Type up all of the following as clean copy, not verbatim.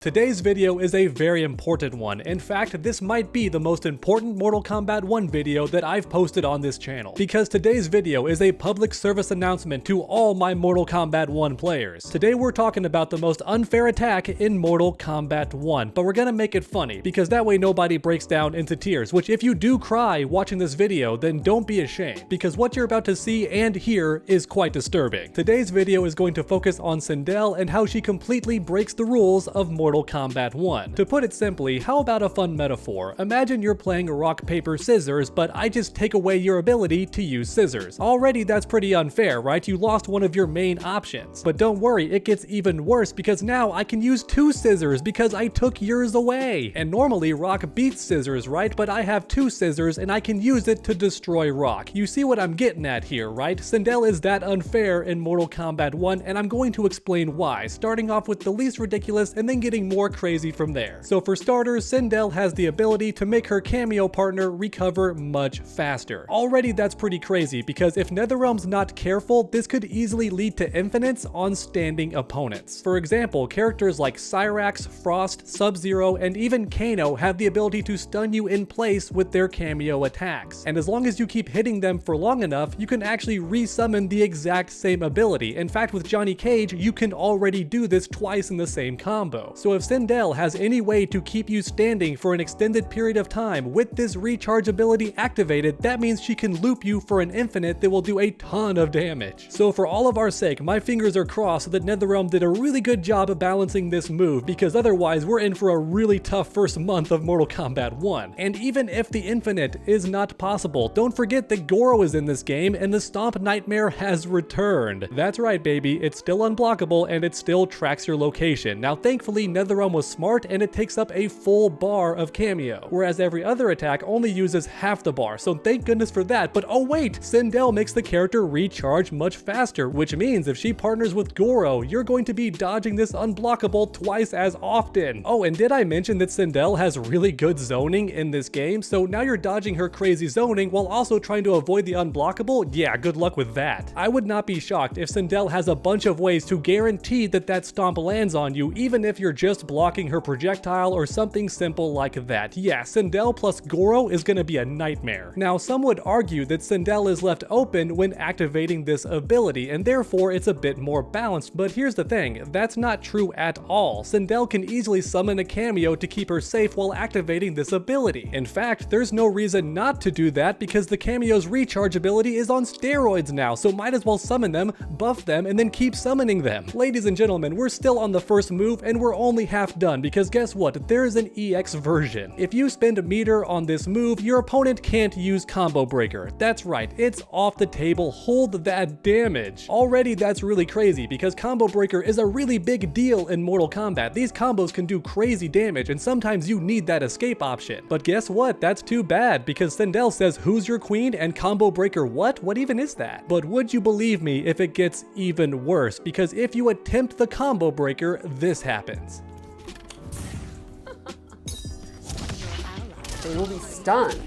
Today's video is a very important one. In fact, this might be the most important Mortal Kombat 1 video that I've posted on this channel, because today's video is a public service announcement to all my Mortal Kombat 1 players. Today we're talking about the most unfair attack in Mortal Kombat 1, but we're gonna make it funny, because that way nobody breaks down into tears, which if you do cry watching this video, then don't be ashamed, because what you're about to see and hear is quite disturbing. Today's video is going to focus on Sindel and how she completely breaks the rules of Mortal Kombat 1. To put it simply, how about a fun metaphor? Imagine you're playing rock, paper, scissors, but I just take away your ability to use scissors. Already that's pretty unfair, right? You lost one of your main options. But don't worry, it gets even worse because now I can use two scissors because I took yours away. And normally rock beats scissors, right? But I have two scissors and I can use it to destroy rock. You see what I'm getting at here, right? Sindel is that unfair in Mortal Kombat 1, and I'm going to explain why, starting off with the least ridiculous and then getting more crazy from there. So for starters, Sindel has the ability to make her cameo partner recover much faster. Already that's pretty crazy because if NetherRealm's not careful, this could easily lead to infinites on standing opponents. For example, characters like Cyrax, Frost, Sub-Zero, and even Kano have the ability to stun you in place with their cameo attacks. And as long as you keep hitting them for long enough, you can actually re-summon the exact same ability. In fact, with Johnny Cage, you can already do this twice in the same combo. So if Sindel has any way to keep you standing for an extended period of time with this recharge ability activated, that means she can loop you for an infinite that will do a ton of damage. So for all of our sake, my fingers are crossed that NetherRealm did a really good job of balancing this move, because otherwise we're in for a really tough first month of Mortal Kombat 1. And even if the infinite is not possible, don't forget that Goro is in this game and the Stomp Nightmare has returned. That's right, baby, it's still unblockable and it still tracks your location. Now thankfully NetherRealm was smart and it takes up a full bar of cameo, whereas every other attack only uses half the bar, so thank goodness for that. But oh wait, Sindel makes the character recharge much faster, which means if she partners with Goro, you're going to be dodging this unblockable twice as often. Oh, and did I mention that Sindel has really good zoning in this game? So now you're dodging her crazy zoning while also trying to avoid the unblockable? Yeah, good luck with that. I would not be shocked if Sindel has a bunch of ways to guarantee that that stomp lands on you, even if you're just blocking her projectile or something simple like that. Yeah, Sindel plus Goro is gonna be a nightmare. Now, some would argue that Sindel is left open when activating this ability, and therefore it's a bit more balanced, but here's the thing, that's not true at all. Sindel can easily summon a cameo to keep her safe while activating this ability. In fact, there's no reason not to do that because the cameo's recharge ability is on steroids now, so might as well summon them, buff them, and then keep summoning them. Ladies and gentlemen, we're still on the first move and we're only half done, because guess what? There's an EX version. If you spend a meter on this move, your opponent can't use Combo Breaker. That's right, it's off the table. Hold that damage. Already that's really crazy because Combo Breaker is a really big deal in Mortal Kombat. These combos can do crazy damage and sometimes you need that escape option. But guess what? That's too bad because Sindel says who's your queen and Combo Breaker what? What even is that? But would you believe me if it gets even worse? Because if you attempt the Combo Breaker, this happens. They will be stunned,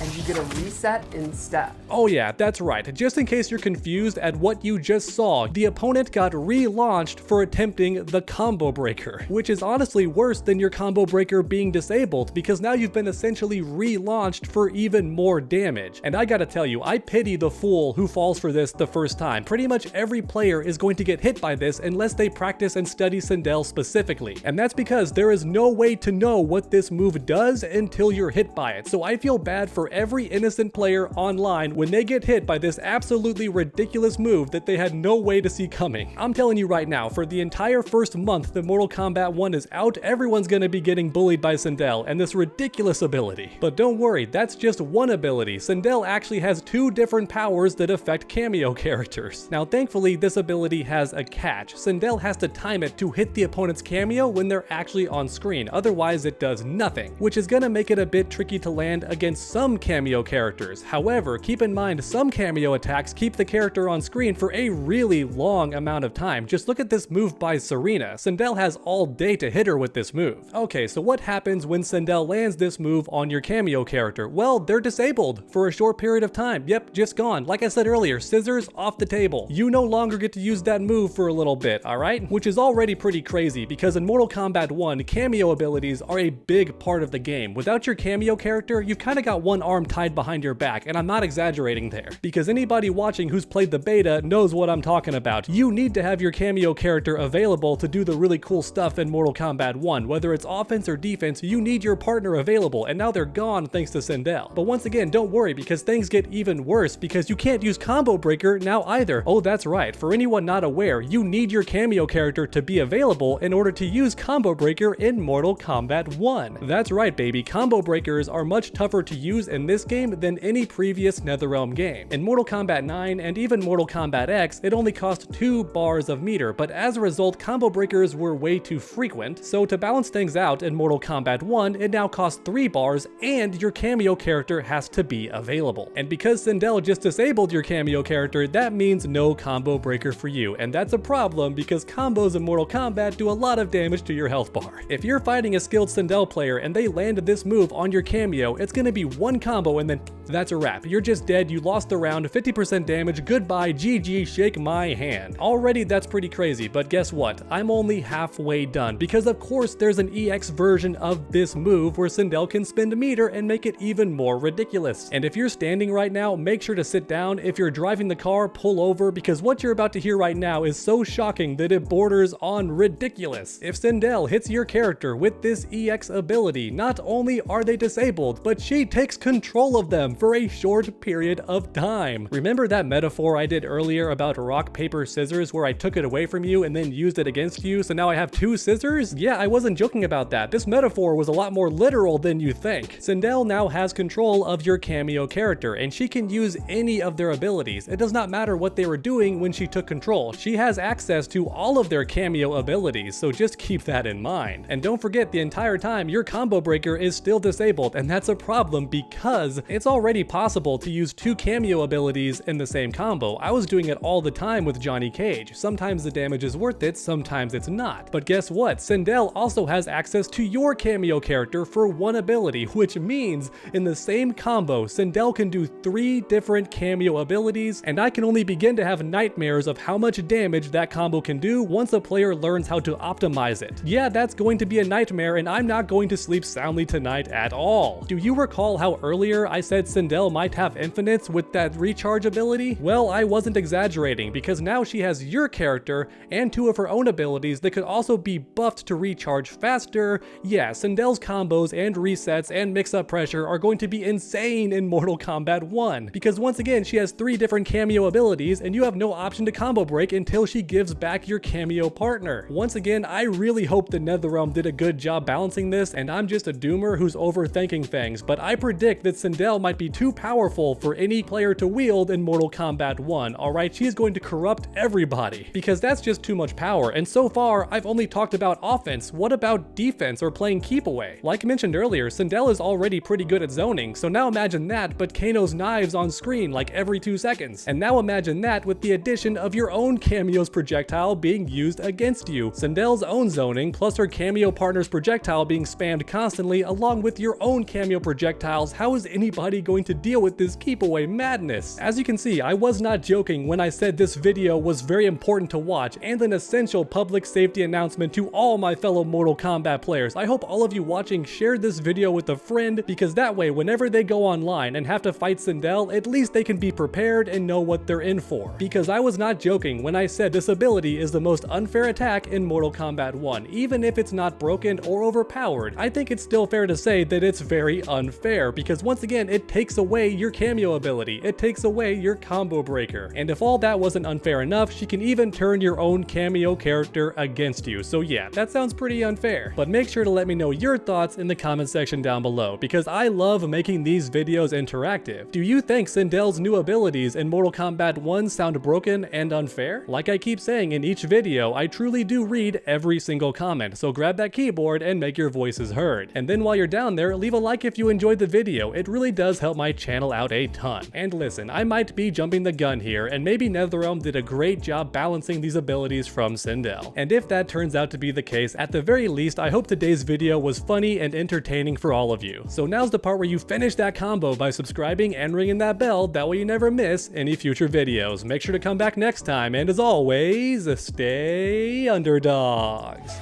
and you get a reset instead. Oh yeah, that's right. Just in case you're confused at what you just saw, the opponent got relaunched for attempting the Combo Breaker, which is honestly worse than your Combo Breaker being disabled, because now you've been essentially relaunched for even more damage. And I gotta tell you, I pity the fool who falls for this the first time. Pretty much every player is going to get hit by this unless they practice and study Sindel specifically. And that's because there is no way to know what this move does until you're hit by it. So I feel bad for every innocent player online when they get hit by this absolutely ridiculous move that they had no way to see coming. I'm telling you right now, for the entire first month that Mortal Kombat 1 is out, everyone's gonna be getting bullied by Sindel and this ridiculous ability. But don't worry, that's just one ability. Sindel actually has two different powers that affect cameo characters. Now thankfully, this ability has a catch. Sindel has to time it to hit the opponent's cameo when they're actually on screen, otherwise it does nothing, which is gonna make it a bit tricky to land against some cameo characters. However, keep in mind some cameo attacks keep the character on screen for a really long amount of time. Just look at this move by Serena. Sindel has all day to hit her with this move. Okay, so what happens when Sindel lands this move on your cameo character? Well, they're disabled for a short period of time. Yep, just gone. Like I said earlier, scissors off the table. You no longer get to use that move for a little bit, alright? Which is already pretty crazy because in Mortal Kombat 1, cameo abilities are a big part of the game. Without your cameo character, you've kind of got one arm tied behind your back, and I'm not exaggerating there. Because anybody watching who's played the beta knows what I'm talking about. You need to have your cameo character available to do the really cool stuff in Mortal Kombat 1. Whether it's offense or defense, you need your partner available, and now they're gone thanks to Sindel. But once again, don't worry because things get even worse because you can't use Combo Breaker now either. Oh, that's right. For anyone not aware, you need your cameo character to be available in order to use Combo Breaker in Mortal Kombat 1. That's right, baby. Combo Breakers are much tougher to use in this game than any previous NetherRealm game. In Mortal Kombat 9 and even Mortal Kombat X, it only cost 2 bars of meter, but as a result, Combo Breakers were way too frequent, so to balance things out in Mortal Kombat 1, it now costs 3 bars and your cameo character has to be available. And because Sindel just disabled your cameo character, that means no Combo Breaker for you, and that's a problem because combos in Mortal Kombat do a lot of damage to your health bar. If you're fighting a skilled Sindel player and they landed this move on your cameo, it's gonna be one combo and then that's a wrap. You're just dead, you lost the round, 50% damage, goodbye, GG, shake my hand. Already that's pretty crazy, but guess what? I'm only halfway done because of course there's an EX version of this move where Sindel can spend a meter and make it even more ridiculous. And if you're standing right now, make sure to sit down. If you're driving the car, pull over because what you're about to hear right now is so shocking that it borders on ridiculous. If Sindel hits your character with this EX ability, not only are they disabled, but she takes control of them for a short period of time. Remember that metaphor I did earlier about rock, paper, scissors where I took it away from you and then used it against you, so now I have 2 scissors? Yeah, I wasn't joking about that. This metaphor was a lot more literal than you think. Sindel now has control of your cameo character, and she can use any of their abilities. It does not matter what they were doing when she took control. She has access to all of their cameo abilities, so just keep that in mind. And don't forget, the entire time, your Combo Breaker is still disabled, and that's a problem because it's already possible to use 2 cameo abilities in the same combo. I was doing it all the time with Johnny Cage. Sometimes the damage is worth it, sometimes it's not. But guess what? Sindel also has access to your cameo character for 1 ability, which means in the same combo, Sindel can do 3 different cameo abilities, and I can only begin to have nightmares of how much damage that combo can do once a player learns how to optimize it. Yeah, that's going to be a nightmare, and I'm not going to sleep soundly tonight at all. Do you recall how earlier I said Sindel might have infinites with that recharge ability? Well, I wasn't exaggerating because now she has your character and 2 of her own abilities that could also be buffed to recharge faster. Yeah, Sindel's combos and resets and mix-up pressure are going to be insane in Mortal Kombat 1 because once again she has 3 different cameo abilities and you have no option to combo break until she gives back your cameo partner. Once again, I really hope the NetherRealm did a good job balancing this and I'm just a doomer who's overthinking things, but I predict that Sindel might be too powerful for any player to wield in Mortal Kombat 1, alright? She's going to corrupt everybody because that's just too much power, and so far I've only talked about offense. What about defense or playing keep away? Like mentioned earlier, Sindel is already pretty good at zoning, so now imagine that but Kano's knives on screen like every 2 seconds. And now imagine that with the addition of your own cameo's projectile being used against you. Sindel's own zoning plus her cameo partner's projectile being spammed constantly along with your own cameo projectiles. How is anybody going to deal with this keep away madness? As you can see, I was not joking when I said this video was very important to watch and an essential public safety announcement to all my fellow Mortal Kombat players. I hope all of you watching shared this video with a friend because that way whenever they go online and have to fight Sindel, at least they can be prepared and know what they're in for. Because I was not joking when I said this ability is the most unfair attack in Mortal Kombat 1. Even if it's not broken or overpowered, I think it's still fair to say that it's very unfair because once again it takes away your cameo ability, it takes away your combo breaker. And if all that wasn't unfair enough, she can even turn your own cameo character against you. So yeah, that sounds pretty unfair. But make sure to let me know your thoughts in the comment section down below because I love making these videos interactive. Do you think Sindel's new abilities in Mortal Kombat 1 sound broken and unfair? Like I keep saying in each video, I truly do read every single comment, so grab that keyboard and make your voices heard. And then while you're down there, leave a like if you enjoyed the video. It really does help help my channel out a ton. And listen, I might be jumping the gun here, and maybe NetherRealm did a great job balancing these abilities from Sindel. And if that turns out to be the case, at the very least, I hope today's video was funny and entertaining for all of you. So now's the part where you finish that combo by subscribing and ringing that bell, that way you never miss any future videos. Make sure to come back next time, and as always, stay underdogs.